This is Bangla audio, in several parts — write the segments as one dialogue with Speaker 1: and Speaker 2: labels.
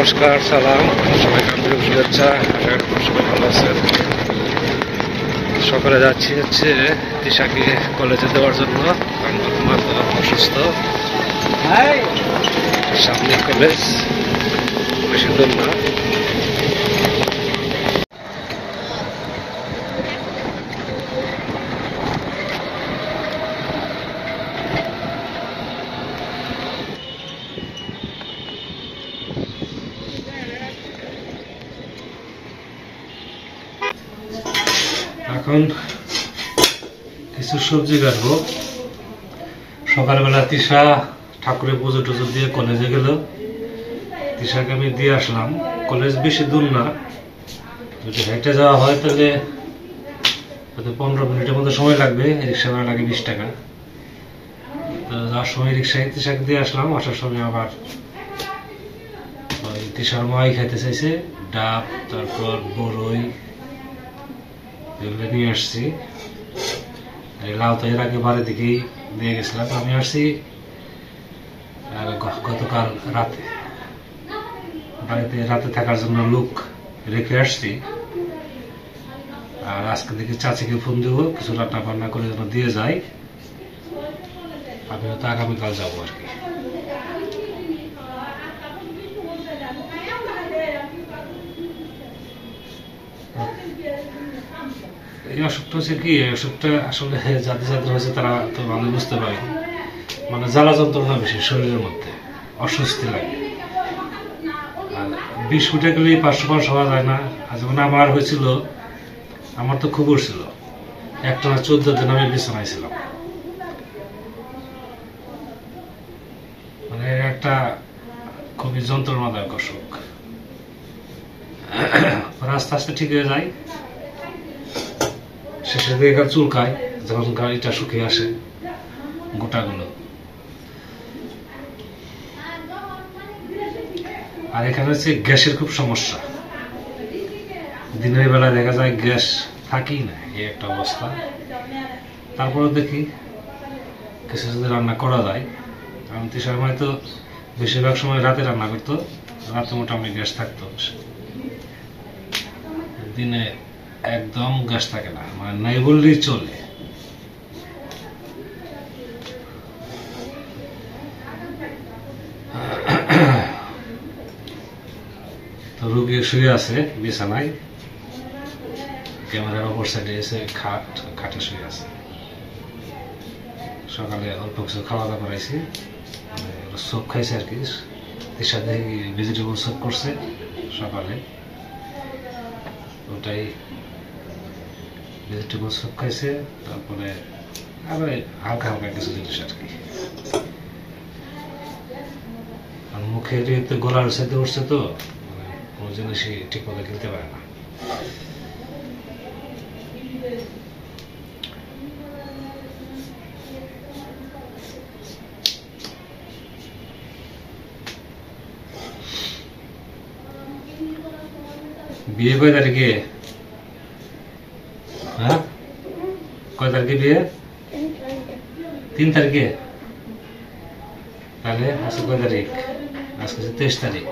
Speaker 1: নমস্কার, সালাম, সবাইকে আন্তরিক শুভেচ্ছা। সবাই ভালো আছেন। সকালে যাচ্ছি হচ্ছে তিশাকে কলেজে দেওয়ার জন্য, কারণ বর্তমান অসুস্থ। সামনে কলেজ, বেশি দূর না। এখন কিছু সবজি কাটবো। সকালবেলা তিশা ঠাকুরের পুজো টুজো দিয়ে কলেজে গেল। তিশাকে আমি দিয়ে আসলাম। কলেজ বেশি দূর না, যদি হেঁটে যাওয়া হয় তাহলে 15 মিনিটের মতো সময় লাগবে। রিক্সা ভাড়া লাগে 20 টাকা। তো যাওয়ার সময় রিক্সায় তিশাকে দিয়ে আসলাম। আসার সময় আবার ওই তিশার মাই খাইতে চাইছে ডাব, তারপর বড়ই, এগুলো নিয়ে আসছি। লাউ তো এর আগে বাড়ি থেকেই দিয়ে গেছিলাম। আমি আসছি গতকাল রাতে, বাড়িতে রাতে থাকার জন্য লোক রেখে আসছি। আর আজকে থেকে চাচিকে ফোন দেবো, কিছু রান্না বান্না করে যেন দিয়ে যাই। আমি হয়তো আগামীকাল যাবো আর কি। এই অসুখটা হচ্ছে কি, এই অসুখটা আসলে যাদের যাদের হয়েছে তারা তো ভালো বুঝতে পারে। মানে জ্বালা যন্ত্রণা বেশি শরীরের মধ্যে, অস্বস্তি লাগে। আর 20 ফুটে গেলেই 500 হওয়া যায় না। আর যেমন আমার হয়েছিল, আমার তো খবর ছিল, একটানা 14 দিন আমি বিছানায় ছিলাম। মানে একটা খুবই যন্ত্রণাদায়ক অসুখ। আস্তে আস্তে ঠিক হয়ে যায়। শেষের দিকে চুলকায়, যখন গাড়িটা শুকিয়ে আসে গোটাগুলো। আর এখানে হচ্ছে গ্যাসের খুব সমস্যা। দিনের বেলা দেখা যায় গ্যাস থাকেই না, এই একটা অবস্থা। তারপরে দেখি কিছু যদি রান্না করা যায়। কারণ তিশার মাই তো বেশিরভাগ সময় রাতে রান্না করতো, রাতে মোটামুটি গ্যাস থাকতো। দিনে একদম গ্যাস থাকে না, মানে নাই বললেই চলে। তো রোগী শুয়ে আছে বিছানায়, ক্যামেরার অপর সাইডে এসে খাটে শুয়ে আছে। সকালে অল্প কিছু খাওয়া দাওয়া করাইছি, স্যুপ খাইছে আর কি। তিশা দেখি ভেজিটেবল স্যুপ করছে সকালে, ওটাই ভেজিটেবল স্যুপ খাইছে। তারপরে আবার হালকা হালকা কিছু জিনিস আর কি। আর মুখে যেহেতু গলার সাথে উঠছে, তো কোনো জিনিসই ঠিক মতো খেলতে পারে না। বিয়ে কয় তারিখে? হ্যাঁ, কয় তারিখে বিয়ে? 3 তারিখে। তাহলে আজকে কয় তারিখ? আজকে 23 তারিখ।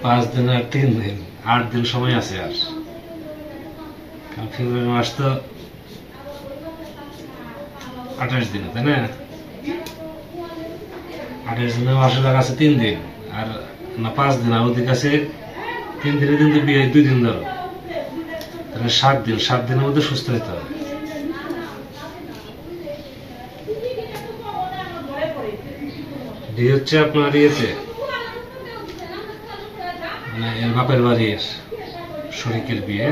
Speaker 1: 5 দিন আর 3 দিন, 8 দিন সময় আছে। আর কারণ ফেব্রুয়ারি মাস তো 28 দিন, তাই না? 28 দিনে আসলে আছে 3 দিন, আর না 5 দিন। আর ওদিকে আছে 3 দিনের দিন তো বিয়ে 2 দিন ধরো, তাহলে 7 দিন। 7 দিনের মধ্যে সুস্থ হতে হবে। বিয়ে হচ্ছে আপনার ইয়েতে, মানে এর বাপের বাড়ির শরিকের বিয়ে।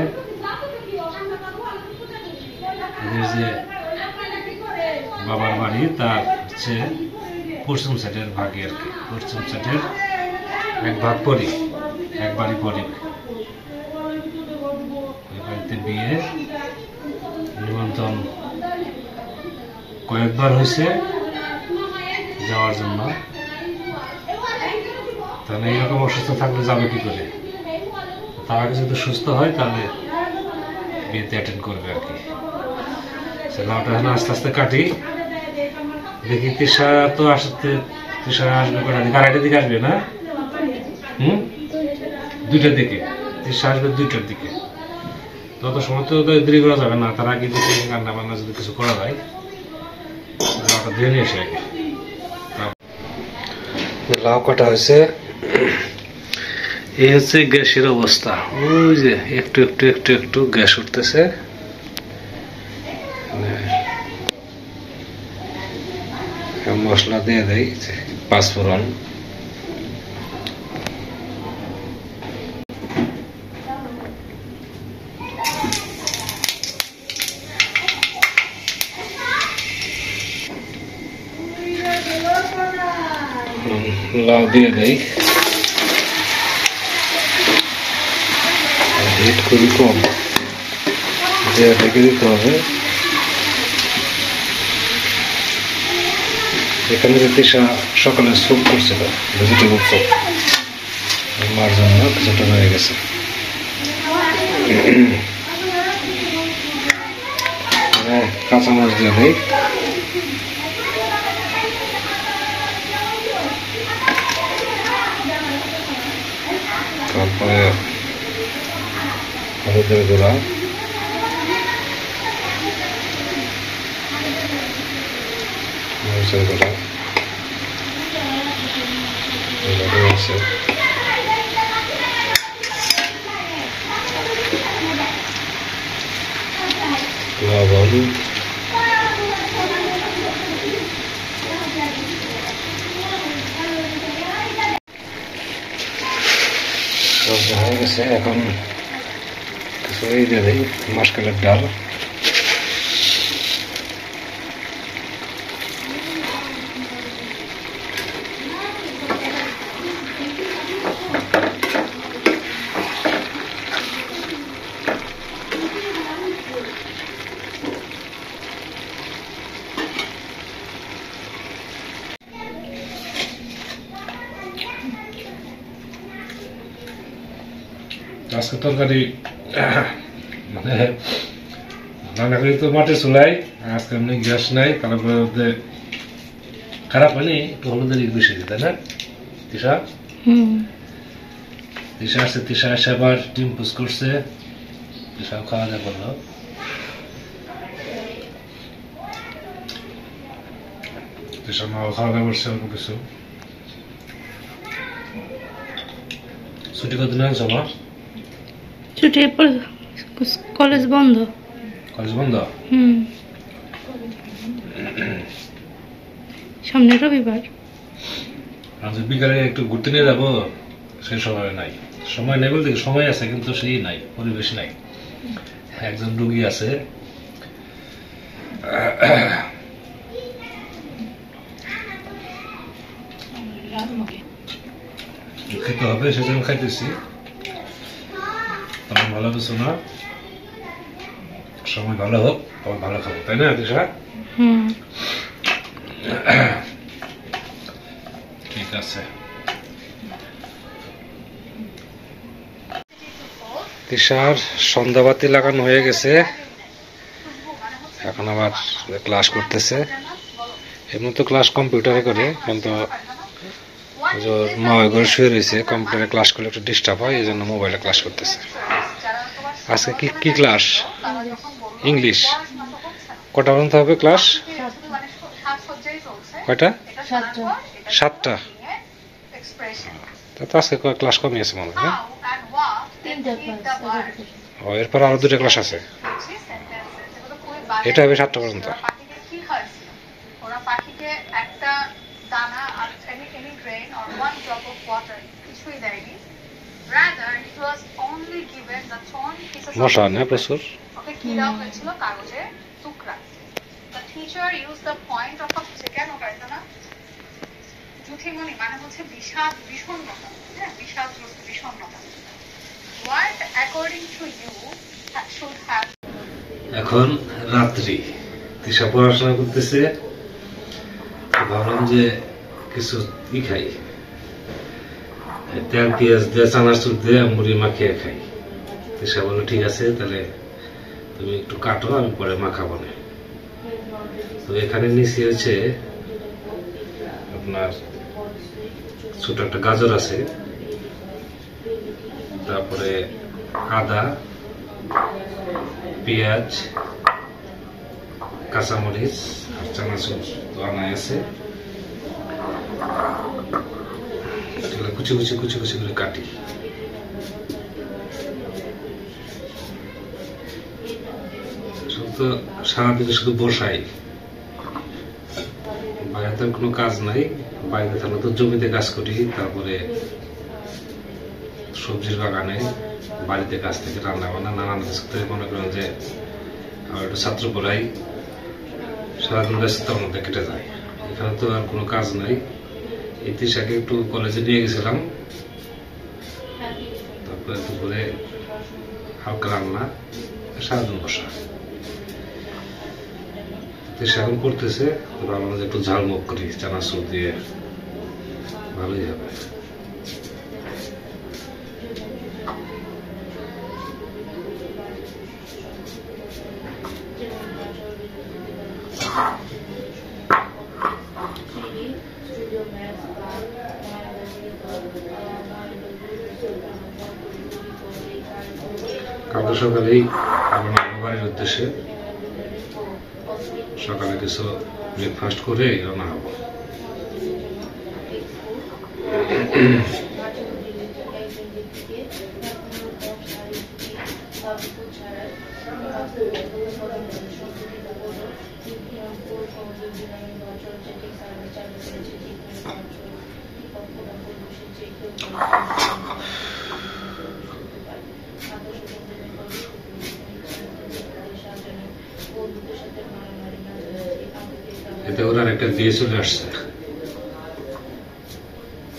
Speaker 1: এদের যে বাবার বাড়ি, তার হচ্ছে পশ্চিম সাইডের ভাগে আর কি। পশ্চিম সাইডের এক ভাগ পরি, এক বাড়ি পরি। ওই বাড়িতে বিয়ে, নিমন্ত্রণ কয়েকবার হয়েছে যাওয়ার জন্য। তাহলে এইরকম অসুস্থ থাকলে যাবে কি করে? তার আগে যদি সুস্থ হয় তাহলে বিয়েতে অ্যাটেন্ড করবে আর কি। লাউটা এখন আস্তে আস্তে কাটি। দেখি তিশা তো আসতে, তিশা আসবে কটা দিকে? 2:30 দিকে আসবে না? 2টার দিকে তিশা আসবে 2টার দিকে। তত সময় তো দেরি করা যাবে না, তার আগে যদি রান্না বান্না যদি কিছু করা যায় লাউটা ধুয়ে নিয়ে এসে আগে। লাউ কাটা হয়েছে। এই হচ্ছে গ্যাসের অবস্থা, ওই যে একটু একটু একটু একটু গ্যাস উঠতেছে। মশলা দিয়ে দেয়, পাঁচফোড়ন, লাউ দিয়ে দেয়, হিট খুবই কম দিয়ে ঢেকে দিতে হবে। এখানে যে তিশা সকালে স্যুপ করছিল, ভেজিটেবল স্যুপ, মার জন্য কিছুটা হয়ে গেছে। কাঁচামরিচ দিয়ে দিই, তারপরে হলুদের গুঁড়া, মরিচের গুঁড়া আছে, লবণ, সব হয়ে গেছে। এখন কিছু এই দিয়ে দিই মাসকালের ডাল, আজকে তরকারি মানে রান্না করি তো মাটির চুলাই, আজকে এমনি গ্যাস নাই, তারপরে খারাপ হয়নি, একটু হলুদের বেশি তাই না তিশা? তিশা আসছে, তিশা এসে আবার ডিম পুষ করছে, তিশাও খাওয়া দাওয়া করলো। তিশা মাও খাওয়া দাওয়া করছে অল্প কিছু। ছুটি কতদিন আছে মা?
Speaker 2: ছুটি কলেজ বন্ধ।
Speaker 1: কলেজ বন্ধ?
Speaker 2: সামনে রবিবার।
Speaker 1: আজ বিকালে একটু ঘুরতে নিয়ে যাবো, সেই সময় নাই। সময় নেই বলতে সময় আছে কিন্তু সেই নাই, পরিবেশ নাই। একজন রুগী আছে, খেতে হবে, সেজন্য খাইতেছি। তখন ভালো কিছু না, সময় ভালো হোক তখন ভালো খাবো, তাই না তিশা? ঠিক আছে। তিশার সন্ধ্যাবাতি লাগানো হয়ে গেছে, এখন আবার ক্লাস করতেছে। এমনি তো ক্লাস কম্পিউটারে করে, কিন্তু মা ওই ঘরে শুয়ে রয়েছে, কম্পিউটারে ক্লাস করলে একটু ডিস্টার্ব হয়, এই জন্য মোবাইলে ক্লাস করতেছে। আজকে কি ক্লাস? ইংলিশ। কটা পর্যন্ত হবে ক্লাস? কয়টা? 7টা। তা তো আজকে ক্লাস কমই আছে মনে হয়। ও, এরপর আরো 2টা ক্লাস আছে, এটা হবে 7টা পর্যন্ত। মশা না প্রচুর। এখন রাত্রি, তিশা পড়াশোনা করতেছে, ভাবলাম যে কিছু খাই, তেল পেঁয়াজ দিয়ে চানাচুর দিয়ে মুড়ি মাখিয়ে খাই। তিশা বললো ঠিক আছে, তাহলে তুমি একটু কাটো, আমি পরে মাখাবো না। তো এখানে নিচে হচ্ছে আপনার ছোট একটা গাজর আছে, তারপরে আদা, পেঁয়াজ, কাঁচামরিচ আর চানাচুর তো আনা আছে, কুচি কুচি কুচি কুচি করে কাটি। তো সারাদিনে শুধু বসাই, বাইরে তো কোনো কাজ নাই। বাইরে থাকলে তো জমিতে কাজ করি, তারপরে সবজির বাগানে, বাড়িতে কাজ থেকে রান্না বান্না নানান কিছু থেকে মনে করেন যে আমার একটু ছাত্র পড়াই, সারাদিন ব্যস্ততার মধ্যে কেটে যায়। এখানে তো আর কোনো কাজ নাই। এই তৃষাকে একটু কলেজে নিয়ে গেছিলাম, তারপরে দুপুরে হালকা রান্না, সারাদিন বসা। তৃষা এখন করতেছে, ভাবলাম যে একটু ঝালমুখ করি চানাচুর দিয়ে, ভালোই হবে। কাল সকালেই আমার বাড়ির উদ্দেশ্যে সকালে কিছু ব্রেকফাস্ট করে রওনা হব। এতে ওরা একটা বিয়ে চলে আসছে,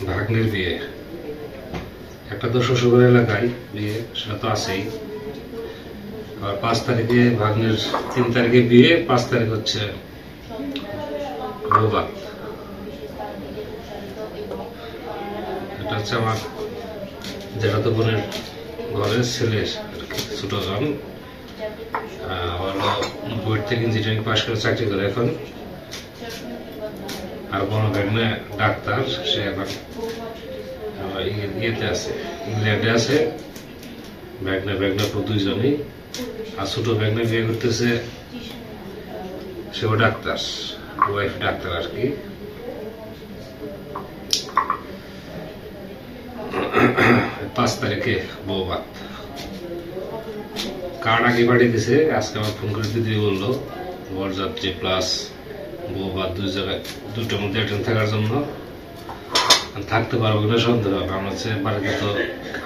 Speaker 1: ভাগ্নের বিয়ে। একটা তো শ্বশুর এলাকায় বিয়ে, সেটা তো আছেই। আর 5 তারিখে ভাগ্নের, 3 তারিখে বিয়ে, 5 তারিখ হচ্ছে বৌভাত। এটা হচ্ছে আমার যেটা বোনের ঘরের ছেলে, ছোট জন। বুয়েট থেকে ইঞ্জিনিয়ারিং পাশ করে চাকরি করে এখন। আর বড় ভাগ্নে ডাক্তার, সে এখন ইয়েতে আছে, ইংল্যান্ডে আছে। ভাগ্নে দুইজনই। আর ছোট ভাগ্নে বিয়ে করতেছে, সেও ডাক্তার, ওয়াইফ ডাক্তার আর কি। 5 তারিখে বৌভাত। কার্ড আগে পাঠিয়ে দিছে, আজকে আমার ফোন করে দিদি বললো বরযাত্রী প্লাস বৌভাত 2 জায়গায়, 2টার মধ্যে অ্যাটেন্ড থাকার জন্য। থাকতে পারবো কিনা সন্দেহ, কারণ হচ্ছে বাড়িতে তো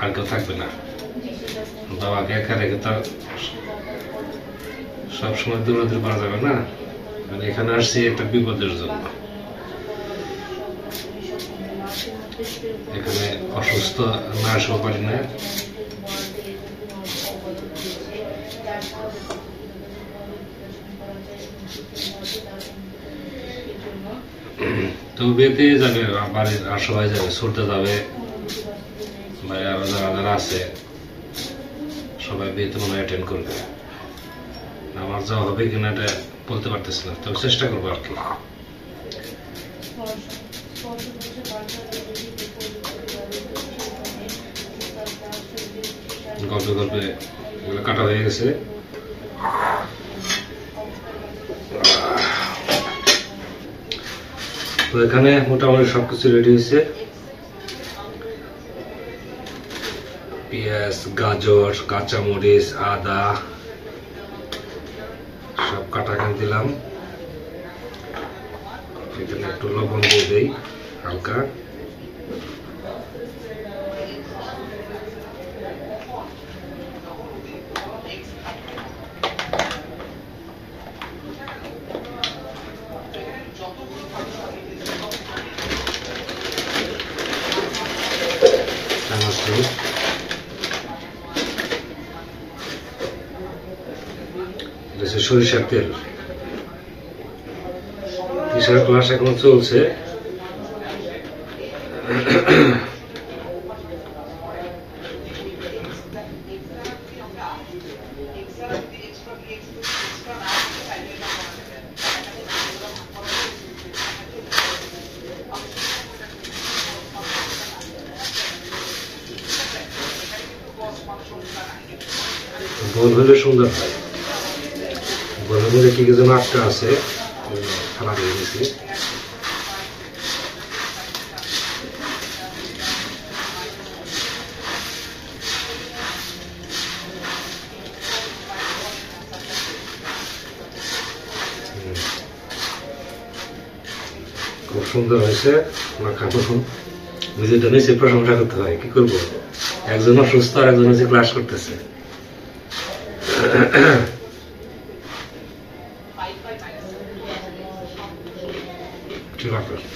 Speaker 1: আর কেউ থাকবে না। বাবাকে একা রেখে তার সবসময় দৌড়াদৌড়ি করা যাবে না। এখানে আসছি একটা বিপদের জন্য। এখানে অসুস্থ না আসতেও পারি না। তো বিয়েতে যাবে, বাড়ির আর সবাই যাবে, ছুটতে যাবে, ভাই আরো যারা আছে সবাই বিয়েতে মনে হয় অ্যাটেন্ড করবে। আমার যাওয়া হবে কিনা এটা বলতে পারতেছি না, তবে চেষ্টা করবো আর কি। গল্পে গল্পে এগুলো কাটা হয়ে গেছে। তো এখানে মোটামুটি সবকিছু রেডি হয়েছে। পেঁয়াজ, গাজর, কাঁচামরিচ, আদা সব কাটা এখানে দিলাম। এখানে একটু লবণ দিয়ে দেই হালকা। সরিষার তেল, কিসের ক্লাস এখন চলছে। গোল হলে সুন্দর হয়। গোলের মধ্যে কি যেন আটটা আছে, খারাপ হয়ে গেছে। খুব সুন্দর হয়েছে মাখানো। ভিডিওটা নিশ্চয়ই প্রশংসা করতে হয়, কি করবো, একজন অসুস্থ আর একজন হচ্ছে ক্লাস করতেছে। ঠিক আছে।